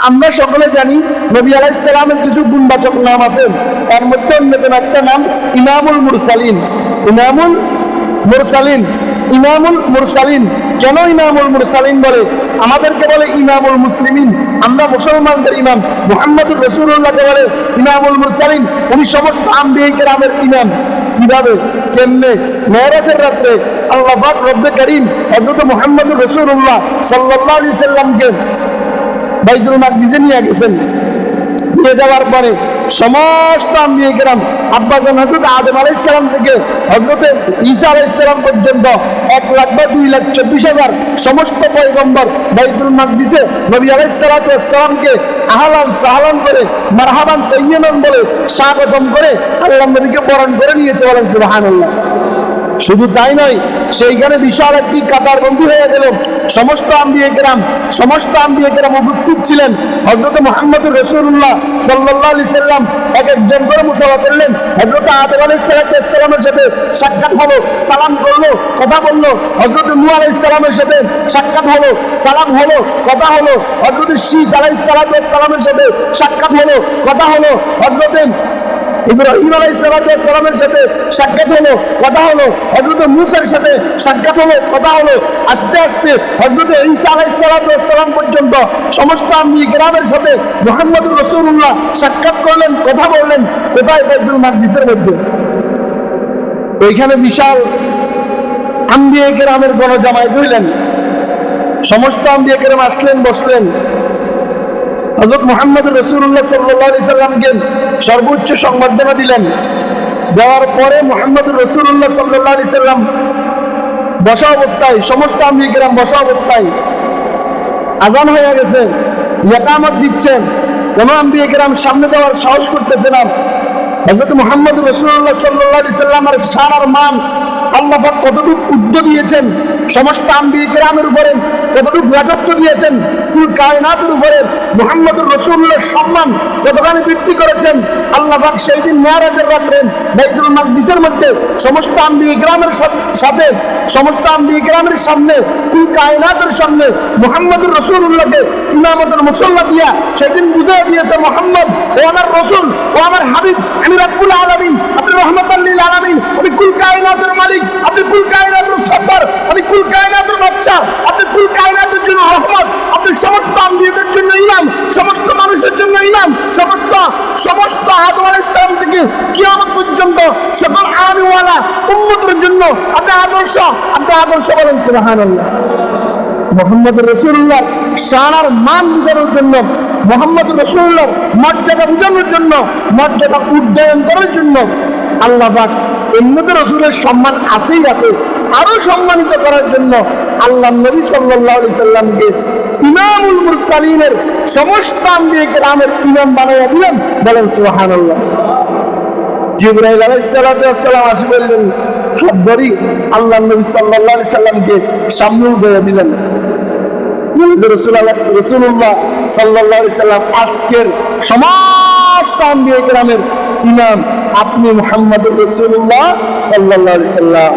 আমরা সকলে জানি নবী আলাইহিস সালামের কিছু গুণবাচক নাম আছে, তার মধ্যে অন্যতম একটা নাম ইমামুল মুরসালিন। ইমামুল মুরসালিন, ইমামুল মুরসালিন। কেন ইমামুল মুরসালিন বলে? আমাদেরকে বলে ইমামুল মুসলিমিন, আমরা মুসলমানদের ইমাম। মুহাম্মদুর রাসূলুল্লাহকে বলে ইমামুল মুরসালিন, উনি সমস্ত আম্বিয়া কেরামের ইমাম। কিভাবে, কেমনে? মেরাজের রাতে আল্লাহ পাক রব্বে কারীম হযরত মুহাম্মদুর রাসূলুল্লাহ সাল্লাল্লাহু আলাইহি সাল্লামকে বাইতুল মাকদিসে নিয়ে গেছেন। নিয়ে যাওয়ার পরে সমস্ত আম্বিয়া কেরাম, আব্বাজান হযরত আদম আলাইহিস সালাম থেকে হযরত ঈসা আলাইহিস সালাম পর্যন্ত 1,00,000 বা 2,24,000 সমস্ত পয়গম্বর বাইতুল মাকদিসে নবী আলাইহিস সালাতু ওয়াস সালামকে আহলান সাহলান করে মারহাবান তাইয়্যিবান বলে স্বাগতম করে আল্লাহ নবীকে বরণ করে নিয়েছে। বলেন সুবহানাল্লাহ। শুধু তাই নয়, সেইখানে বিশাল একটি কাতারবন্দি হয়ে গেল। সমস্ত আম্বিয়া কেরাম উপস্থিত ছিলেন। হযরত মুহাম্মদুর রাসূলুল্লাহ সাল্লাল্লাহু আলাইহি সাল্লাম এক একজন করে মুসাফা করলেন। হযরত আদম আলাইহিস সালামের সাথে সাক্ষাৎ হলো, সালাম করলো, কথা বললো। হযরত নূহ আলাইহিস সালামের সাথে সাক্ষাৎ হলো, সালাম হলো, কথা হলো। হযরত শীস আলাইহিস সালামের সাথে সাক্ষাৎ হলো, কথা হলো। হযরত ইব্রাহিম আলাইহিস সালামের সাথে সাক্ষাৎ হলো, কথা হলো। হযরত মূসার সাথে সাক্ষাৎ হলো, কথা হলো। আস্তে আস্তে হযরত ঈসা আলাইহিস সালাম পর্যন্ত সমস্ত আম্বিয়া কেরামের সাথে মুহাম্মদুর রাসূলুল্লাহ সাক্ষাৎ করলেন, কথা বললেন। কোথায়? বাইতুল মাকদিসের মধ্যে। ওইখানে বিশাল আম্বিয়া কেরামের গণজামায়াত হইলেন। সমস্ত আম্বিয়া কেরাম আসলেন, বসলেন। হযরত মুহাম্মদুর রাসূলুল্লাহ সাল্লাল্লাহু আলাইহি সাল্লামকে সর্বোচ্চ সংবর্ধনা দিলেন। দেওয়ার পরে মুহাম্মদুর রাসূলুল্লাহ সাল্লাল্লাহু আলাইহি সাল্লাম বসা অবস্থায়, সমস্ত আম্বিয়া কেরাম বসা অবস্থায়, আযান হয়ে গেছে, ইকামত দিচ্ছেন। কোন আম্বিয়া কেরাম সামনে যাওয়ার সাহস করতেছে না। হযরত মুহাম্মদুর রাসূলুল্লাহ সাল্লাল্লাহু আলাইহি সাল্লামের শান আর মান আল্লাহ পাক কতটুকু উদ্য দিয়েছেন, সমস্ত আম্বিয়া কেরামের উপরে কতটুকু রাজত্ব দিয়েছেন, কুল কায়নাতের উপরে মুহাম্মদুর রাসূলুল্লাহর সম্মান কতখানি বৃদ্ধি করেছেন। আল্লাহ পাক সেই দিন মেরাজের রাতে বাইতুল মাকদিসের মধ্যে সমস্ত আম্বিয়া কেরামের সাথে, সমস্ত আম্বিয়া কেরামের সামনে, কুল কায়নাতের সামনে মুহাম্মদুর রাসূলুল্লাহকে ইমামতের মুসল্লা দিয়া সেদিন বুঝিয়ে দিয়েছে, মুহাম্মদ ও আমার রাসূল, ও আমার হাবিব, আমি রব্বুল আলামিন, আপনি রহমাতুল লিল আলামিন, আপনি কুল কায়নাতের মালিক, আপনি কুল কায়নাতের সরদার, আপনি কুল কায়নাতের বাদশা, আপনি কুল কায়নাতের জন্য রহমত, আপনি সমস্ত আম্বিয়াদের জন্য ইমাম, সমস্ত মানুষের জন্য ইমাম, সমস্ত আদম আলাইহিস সালাম থেকে কিয়ামত পর্যন্ত সকল আমিওয়ালা উম্মতের জন্য আপনি আদর্শ, আপনি আদর্শ। বলেন সুবহানাল্লাহ। মুহাম্মদুর রাসূলুল্লাহ শান আর মান বোঝানোর জন্য, মুহাম্মদুর রাসূলুল্লাহর মর্যাদা বোঝানোর জন্য, মর্যাদা উন্নয়ন করার জন্য আল্লাহ পাক উম্মতে রাসূলের সম্মান আছেই আছে, আরো সম্মানিত করার জন্য আল্লাহ নবী সাল্লাল্লাহু আলাইহি সাল্লামকে ইমামুল মুরসালিনের সমস্ত আম্বিয়া কেরামের ইমাম বানাইয়া দিলেন। বলেন সুবহানাল্লাহ। জিবরাইল আলাইহিস সালাতু ওয়াস সালাম আসি বললেন, হাত ধরি আল্লাহ নবী সাল্লাল্লাহু আলাইহি সাল্লামকে সামনে উঠাইয়া দিলেন। রাসূলুল্লাহ সাল্লাল্লাহু আলাইহি সাল্লাম আজকের সমস্ত আম্বিয়া কেরামের ইমাম আপনি মুহাম্মদুর রাসূলুল্লাহ সাল্লাল্লাহু আলাইহি সাল্লাম।